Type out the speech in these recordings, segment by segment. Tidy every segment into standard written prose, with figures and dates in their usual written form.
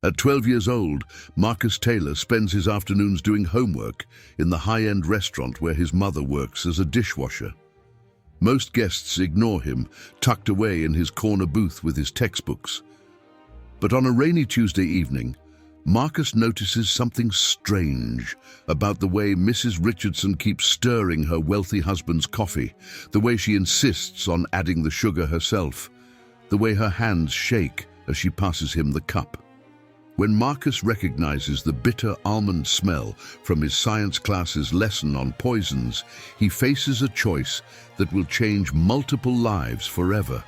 At 12 years old, Marcus Taylor spends his afternoons doing homework in the high-end restaurant where his mother works as a dishwasher. Most guests ignore him, tucked away in his corner booth with his textbooks. But on a rainy Tuesday evening, Marcus notices something strange about the way Mrs. Richardson keeps stirring her wealthy husband's coffee, the way she insists on adding the sugar herself, the way her hands shake as she passes him the cup. When Marcus recognizes the bitter almond smell from his science class's lesson on poisons, he faces a choice that will change multiple lives forever.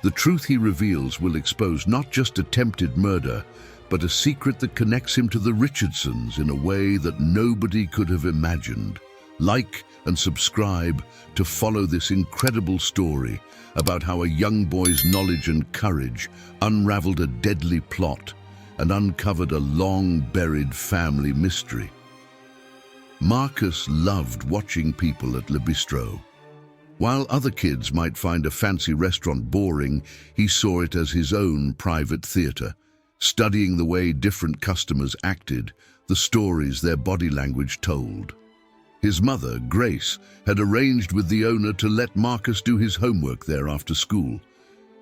The truth he reveals will expose not just attempted murder, but a secret that connects him to the Richardsons in a way that nobody could have imagined. Like and subscribe to follow this incredible story about how a young boy's knowledge and courage unraveled a deadly plot and uncovered a long-buried family mystery. Marcus loved watching people at Le Bistrot. While other kids might find a fancy restaurant boring, he saw it as his own private theater, studying the way different customers acted, the stories their body language told. His mother, Grace, had arranged with the owner to let Marcus do his homework there after school.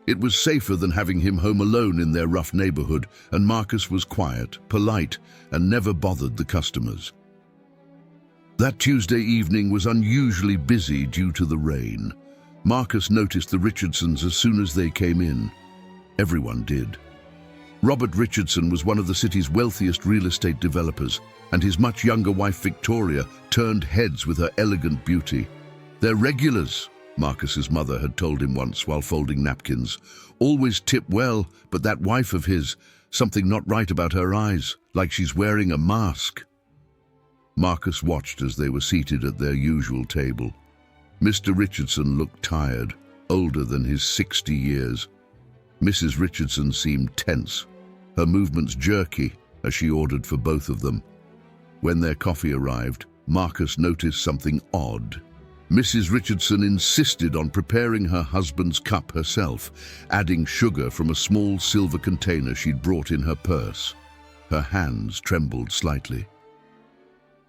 It was safer than having him home alone in their rough neighborhood, and Marcus was quiet, polite, and never bothered the customers. That Tuesday evening was unusually busy due to the rain. Marcus noticed the Richardsons as soon as they came in. Everyone did. Robert Richardson was one of the city's wealthiest real estate developers, and his much younger wife Victoria turned heads with her elegant beauty. "They're regulars," Marcus's mother had told him once while folding napkins. "Always tip well, but that wife of his, something not right about her eyes, like she's wearing a mask." Marcus watched as they were seated at their usual table. Mr. Richardson looked tired, older than his 60 years. Mrs. Richardson seemed tense, her movements jerky as she ordered for both of them. When their coffee arrived, Marcus noticed something odd. Mrs. Richardson insisted on preparing her husband's cup herself, adding sugar from a small silver container she'd brought in her purse. Her hands trembled slightly.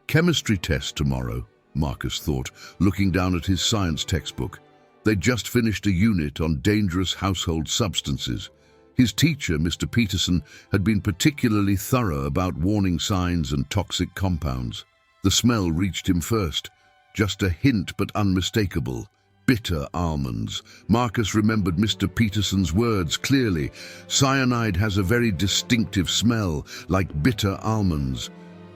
Chemistry test tomorrow, Marcus thought, looking down at his science textbook. They'd just finished a unit on dangerous household substances. His teacher, Mr. Peterson, had been particularly thorough about warning signs and toxic compounds. The smell reached him first. Just a hint but unmistakable. Bitter almonds. Marcus remembered Mr. Peterson's words clearly. Cyanide has a very distinctive smell, like bitter almonds.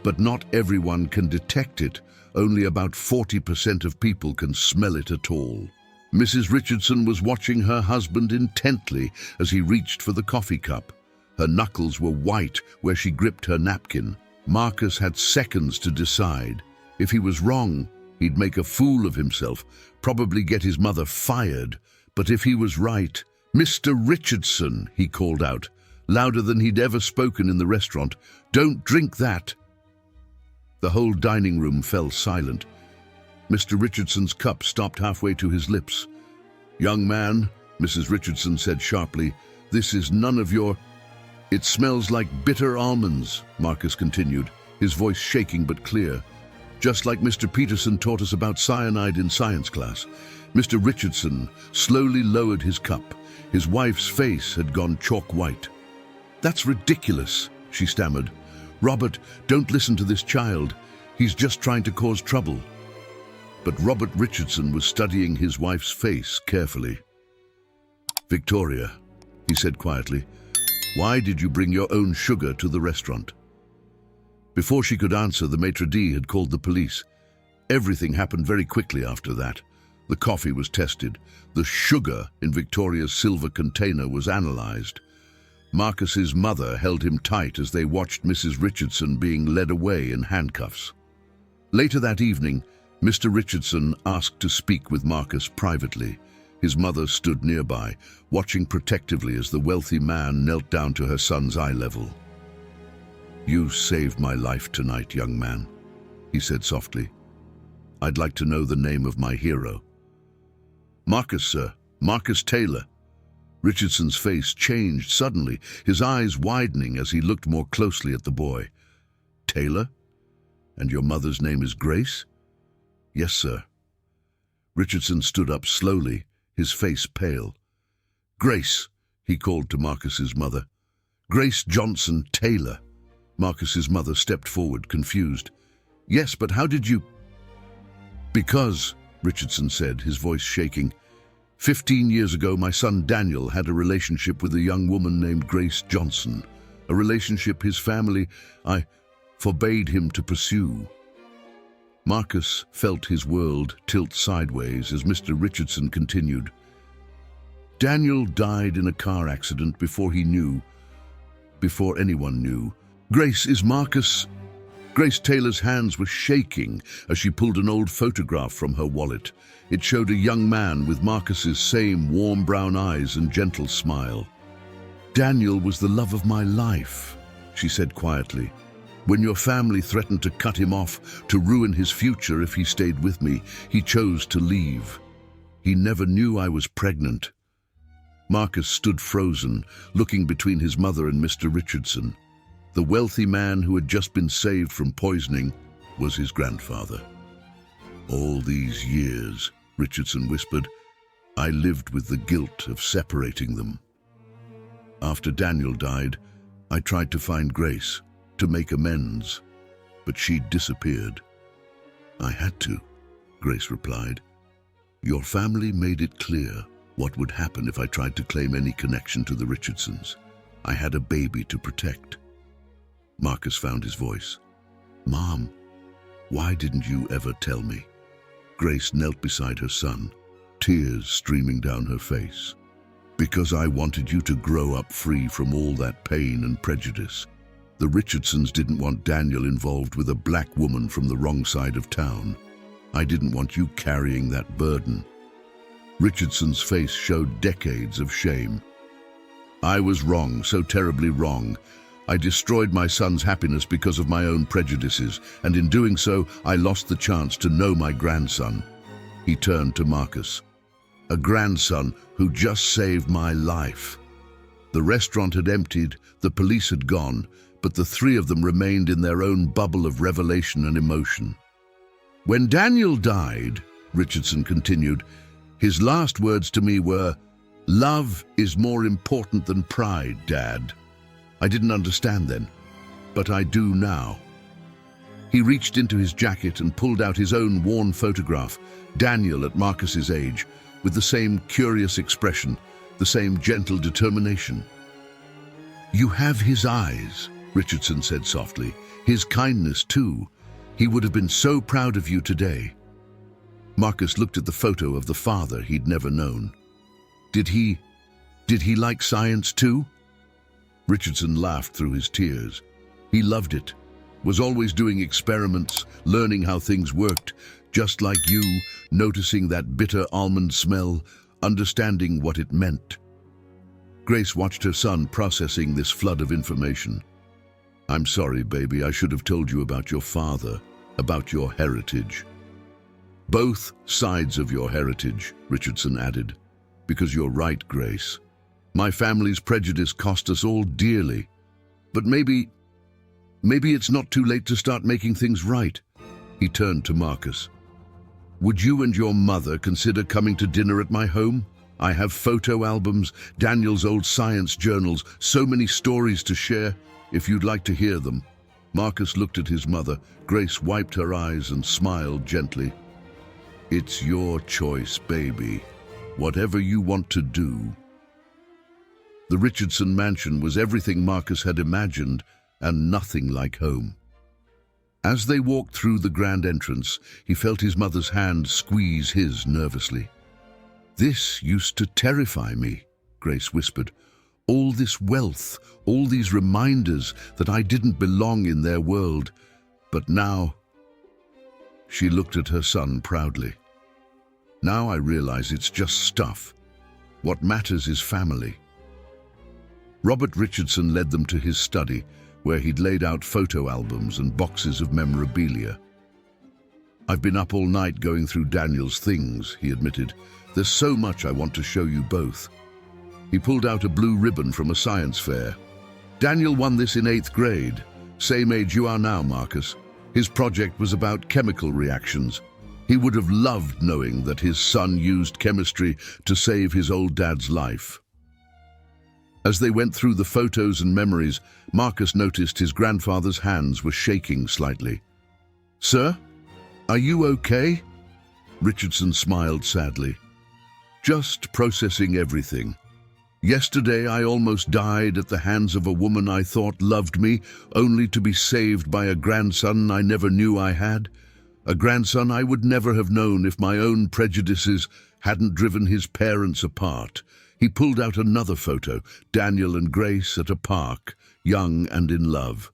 But not everyone can detect it. Only about 40% of people can smell it at all. Mrs. Richardson was watching her husband intently as he reached for the coffee cup. Her knuckles were white where she gripped her napkin. Marcus had seconds to decide. If he was wrong, he'd make a fool of himself, probably get his mother fired. But if he was right, "Mr. Richardson," he called out, louder than he'd ever spoken in the restaurant, "don't drink that." The whole dining room fell silent. Mr. Richardson's cup stopped halfway to his lips. "Young man," Mrs. Richardson said sharply, "this is none of your—" "It smells like bitter almonds," Marcus continued, his voice shaking but clear. "Just like Mr. Peterson taught us about cyanide in science class." Mr. Richardson slowly lowered his cup. His wife's face had gone chalk white. "That's ridiculous," she stammered. "Robert, don't listen to this child. He's just trying to cause trouble." But Robert Richardson was studying his wife's face carefully. "Victoria," he said quietly, "why did you bring your own sugar to the restaurant?" Before she could answer, the maitre d' had called the police. Everything happened very quickly after that. The coffee was tested. The sugar in Victoria's silver container was analyzed. Marcus's mother held him tight as they watched Mrs. Richardson being led away in handcuffs. Later that evening, Mr. Richardson asked to speak with Marcus privately. His mother stood nearby, watching protectively as the wealthy man knelt down to her son's eye level. "You saved my life tonight, young man," he said softly. "I'd like to know the name of my hero." "Marcus, sir. Marcus Taylor." Richardson's face changed suddenly, his eyes widening as he looked more closely at the boy. "Taylor? And your mother's name is Grace?" "Yes, sir." Richardson stood up slowly, his face pale. "Grace," he called to Marcus's mother. "Grace Johnson Taylor." Marcus's mother stepped forward, confused. "Yes, but how did you—" "Because," Richardson said, his voice shaking, 15 years ago, my son Daniel had a relationship with a young woman named Grace Johnson, a relationship his family, I forbade him to pursue." Marcus felt his world tilt sideways as Mr. Richardson continued. "Daniel died in a car accident before anyone knew. Grace is Marcus." Grace Taylor's hands were shaking as she pulled an old photograph from her wallet. It showed a young man with Marcus's same warm brown eyes and gentle smile. "Daniel was the love of my life," she said quietly. "When your family threatened to cut him off, to ruin his future if he stayed with me, he chose to leave. He never knew I was pregnant." Marcus stood frozen, looking between his mother and Mr. Richardson. The wealthy man who had just been saved from poisoning was his grandfather. "All these years," Richardson whispered, "I lived with the guilt of separating them. After Daniel died, I tried to find Grace, to make amends, but she disappeared." "I had to," Grace replied. "Your family made it clear what would happen if I tried to claim any connection to the Richardsons. I had a baby to protect." Marcus found his voice. "Mom, why didn't you ever tell me?" Grace knelt beside her son, tears streaming down her face. "Because I wanted you to grow up free from all that pain and prejudice. The Richardsons didn't want Daniel involved with a black woman from the wrong side of town. I didn't want you carrying that burden." Richardson's face showed decades of shame. "I was wrong, so terribly wrong. I destroyed my son's happiness because of my own prejudices, and in doing so, I lost the chance to know my grandson." He turned to Marcus. "A grandson who just saved my life." The restaurant had emptied, the police had gone, but the three of them remained in their own bubble of revelation and emotion. "When Daniel died," Richardson continued, "his last words to me were, 'Love is more important than pride, Dad.' I didn't understand then, but I do now." He reached into his jacket and pulled out his own worn photograph, Daniel at Marcus's age, with the same curious expression, the same gentle determination. "You have his eyes," Richardson said softly. "His kindness, too. He would have been so proud of you today." Marcus looked at the photo of the father he'd never known. Did he like science, too?" Richardson laughed through his tears. "He loved it, was always doing experiments, learning how things worked, just like you, noticing that bitter almond smell, understanding what it meant." Grace watched her son processing this flood of information. "I'm sorry, baby, I should have told you about your father, about your heritage." "Both sides of your heritage," Richardson added. "Because you're right, Grace. My family's prejudice cost us all dearly. But maybe it's not too late to start making things right." He turned to Marcus. "Would you and your mother consider coming to dinner at my home? I have photo albums, Daniel's old science journals, so many stories to share, if you'd like to hear them." Marcus looked at his mother. Grace wiped her eyes and smiled gently. "It's your choice, baby. Whatever you want to do." The Richardson mansion was everything Marcus had imagined, and nothing like home. As they walked through the grand entrance, he felt his mother's hand squeeze his nervously. "This used to terrify me," Grace whispered. "All this wealth, all these reminders that I didn't belong in their world. But now—" She looked at her son proudly. "Now I realize it's just stuff. What matters is family." Robert Richardson led them to his study, where he'd laid out photo albums and boxes of memorabilia. "I've been up all night going through Daniel's things," he admitted. "There's so much I want to show you both." He pulled out a blue ribbon from a science fair. Daniel won this in 8th grade, same age you are now, Marcus. His project was about chemical reactions. He would have loved knowing that his son used chemistry to save his old dad's life. As they went through the photos and memories, Marcus noticed his grandfather's hands were shaking slightly. "Sir, are you okay?" Richardson smiled sadly. "Just processing everything. Yesterday I almost died at the hands of a woman I thought loved me, only to be saved by a grandson I never knew I had. A grandson I would never have known if my own prejudices hadn't driven his parents apart." He pulled out another photo, Daniel and Grace at a park, young and in love.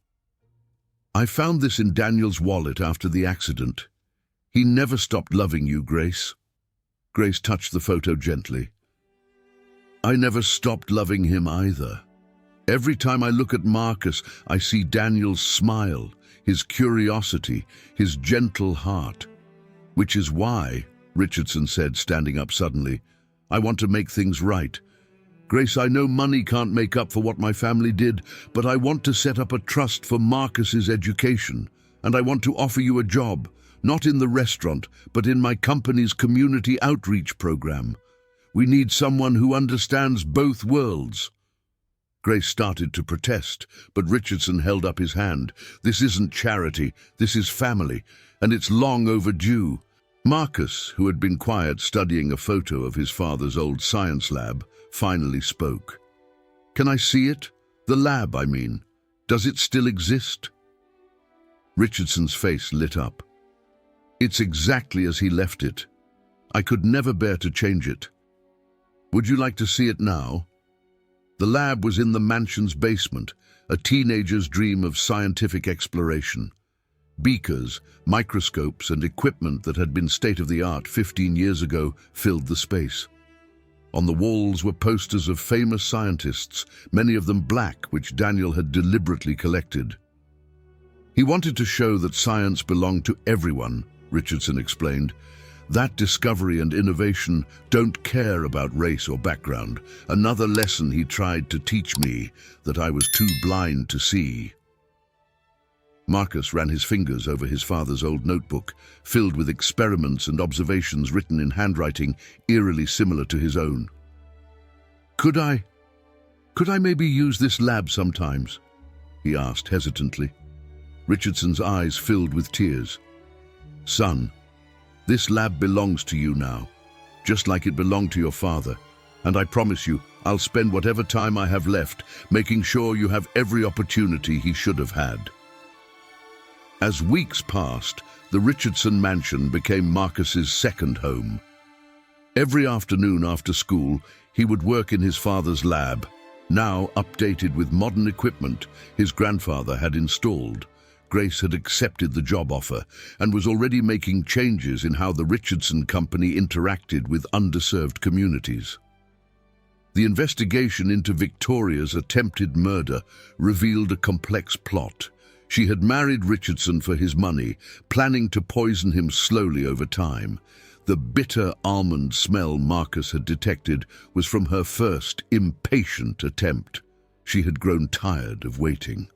"I found this in Daniel's wallet after the accident. He never stopped loving you, Grace." Grace touched the photo gently. "I never stopped loving him either. Every time I look at Marcus, I see Daniel's smile, his curiosity, his gentle heart. Which is why," Richardson said, standing up suddenly, "I want to make things right. Grace, I know money can't make up for what my family did, but I want to set up a trust for Marcus's education, and I want to offer you a job, not in the restaurant, but in my company's community outreach program. We need someone who understands both worlds." Grace started to protest, but Richardson held up his hand. "This isn't charity, this is family, and it's long overdue." Marcus, who had been quiet studying a photo of his father's old science lab, finally spoke. "Can I see it? The lab, I mean. Does it still exist?" Richardson's face lit up. "It's exactly as he left it. I could never bear to change it. Would you like to see it now?" The lab was in the mansion's basement, a teenager's dream of scientific exploration. Beakers, microscopes, and equipment that had been state-of-the-art 15 years ago filled the space. On the walls were posters of famous scientists, many of them black, which Daniel had deliberately collected. He wanted to show that science belonged to everyone, Richardson explained. That discovery and innovation don't care about race or background, another lesson he tried to teach me that I was too blind to see. Marcus ran his fingers over his father's old notebook, filled with experiments and observations written in handwriting eerily similar to his own. Could I maybe use this lab sometimes?" he asked hesitantly. Richardson's eyes filled with tears. "Son, this lab belongs to you now, just like it belonged to your father, and I promise you I'll spend whatever time I have left making sure you have every opportunity he should have had." As weeks passed, the Richardson mansion became Marcus's second home. Every afternoon after school, he would work in his father's lab, now updated with modern equipment his grandfather had installed. Grace had accepted the job offer and was already making changes in how the Richardson Company interacted with underserved communities. The investigation into Victoria's attempted murder revealed a complex plot. She had married Richardson for his money, planning to poison him slowly over time. The bitter almond smell Marcus had detected was from her first impatient attempt. She had grown tired of waiting.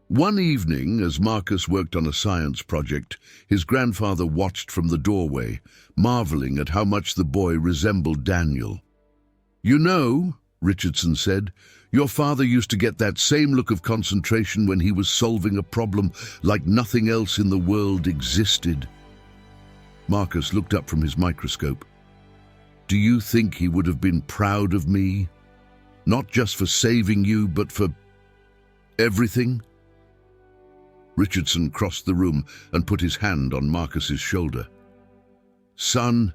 One evening, as Marcus worked on a science project, his grandfather watched from the doorway, marveling at how much the boy resembled Daniel. "You know," Richardson said, "your father used to get that same look of concentration when he was solving a problem like nothing else in the world existed." Marcus looked up from his microscope. "Do you think he would have been proud of me? Not just for saving you, but for everything?" Richardson crossed the room and put his hand on Marcus's shoulder. "Son,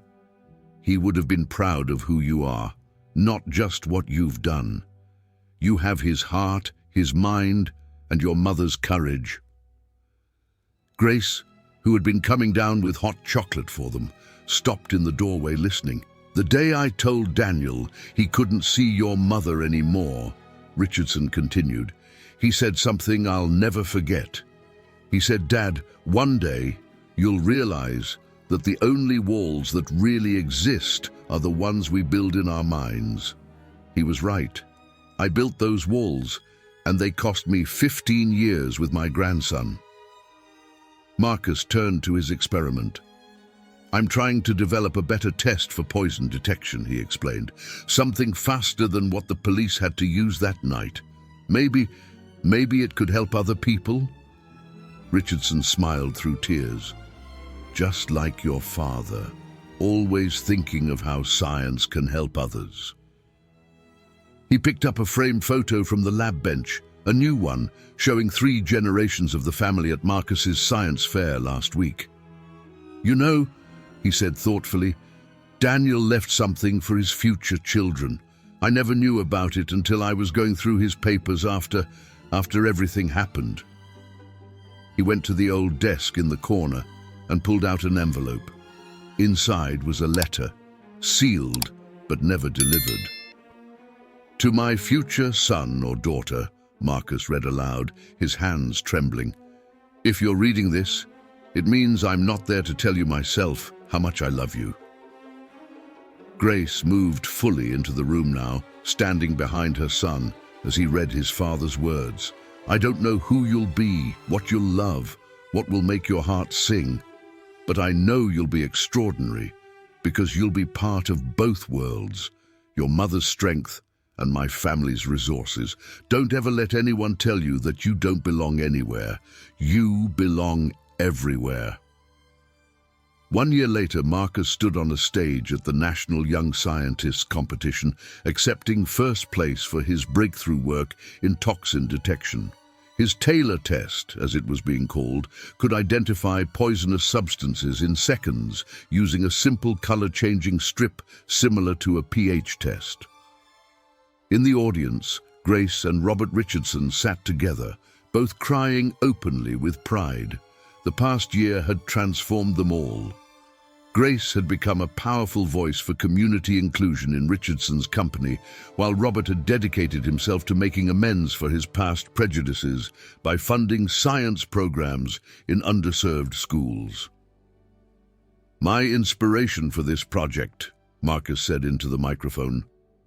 he would have been proud of who you are, not just what you've done. You have his heart, his mind, and your mother's courage." Grace, who had been coming down with hot chocolate for them, stopped in the doorway listening. "The day I told Daniel he couldn't see your mother anymore," Richardson continued, "he said something I'll never forget. He said, 'Dad, one day you'll realize that the only walls that really exist are the ones we build in our minds.' He was right. I built those walls, and they cost me 15 years with my grandson. Marcus turned to his experiment. I'm trying to develop a better test for poison detection, he explained. Something faster than what the police had to use that night. Maybe it could help other people? Richardson smiled through tears. Just like your father, always thinking of how science can help others. He picked up a framed photo from the lab bench, a new one, showing 3 generations of the family at Marcus's science fair last week. You know, he said thoughtfully, Daniel left something for his future children. I never knew about it until I was going through his papers after everything happened. He went to the old desk in the corner and pulled out an envelope. Inside was a letter, sealed but never delivered. To my future son or daughter, Marcus read aloud, his hands trembling. If you're reading this, it means I'm not there to tell you myself how much I love you. Grace moved fully into the room now, standing behind her son as he read his father's words. I don't know who you'll be, what you'll love, what will make your heart sing, but I know you'll be extraordinary because you'll be part of both worlds, your mother's strength and my family's resources. Don't ever let anyone tell you that you don't belong anywhere. You belong everywhere. 1 year later, Marcus stood on a stage at the National Young Scientists Competition, accepting first place for his breakthrough work in toxin detection. His Taylor test, as it was being called, could identify poisonous substances in seconds using a simple color-changing strip similar to a pH test. In the audience, Grace and Robert Richardson sat together, both crying openly with pride. The past year had transformed them all. Grace had become a powerful voice for community inclusion in Richardson's company, while Robert had dedicated himself to making amends for his past prejudices by funding science programs in underserved schools. My inspiration for this project, Marcus said into the microphone,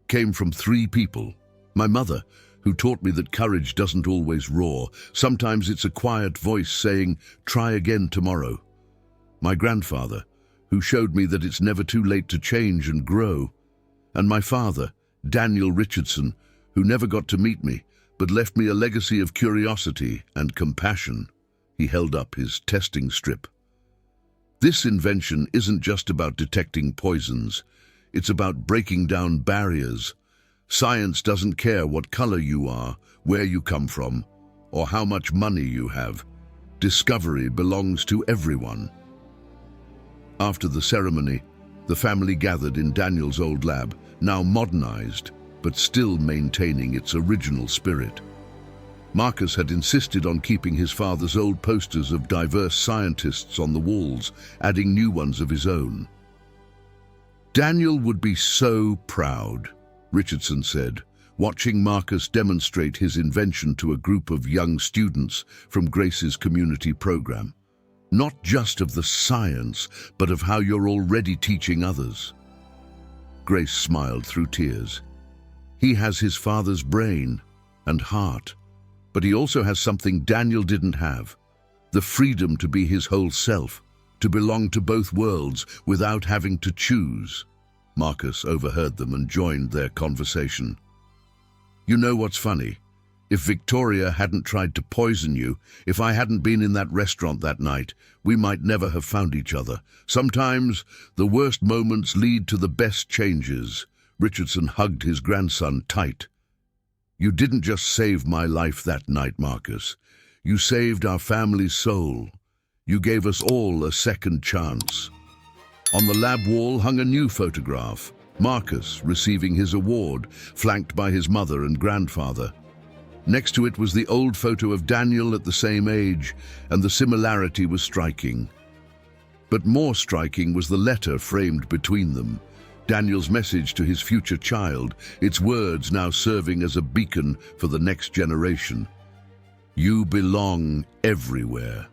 came from 3 people. My mother, who taught me that courage doesn't always roar. Sometimes it's a quiet voice saying, try again tomorrow. My grandfather, who showed me that it's never too late to change and grow. And my father, Daniel Richardson, who never got to meet me, but left me a legacy of curiosity and compassion. He held up his testing strip. This invention isn't just about detecting poisons. It's about breaking down barriers. Science doesn't care what color you are, where you come from, or how much money you have. Discovery belongs to everyone. After the ceremony, the family gathered in Daniel's old lab, now modernized, but still maintaining its original spirit. Marcus had insisted on keeping his father's old posters of diverse scientists on the walls, adding new ones of his own. Daniel would be so proud, Richardson said, watching Marcus demonstrate his invention to a group of young students from Grace's community program. Not just of the science, but of how you're already teaching others. Grace smiled through tears. He has his father's brain and heart, but he also has something Daniel didn't have, the freedom to be his whole self, to belong to both worlds without having to choose. Marcus overheard them and joined their conversation. You know what's funny? If Victoria hadn't tried to poison you, if I hadn't been in that restaurant that night, we might never have found each other. Sometimes the worst moments lead to the best changes. Richardson hugged his grandson tight. You didn't just save my life that night, Marcus. You saved our family's soul. You gave us all a second chance. On the lab wall hung a new photograph, Marcus receiving his award, flanked by his mother and grandfather. Next to it was the old photo of Daniel at the same age, and the similarity was striking. But more striking was the letter framed between them, Daniel's message to his future child, its words now serving as a beacon for the next generation. You belong everywhere.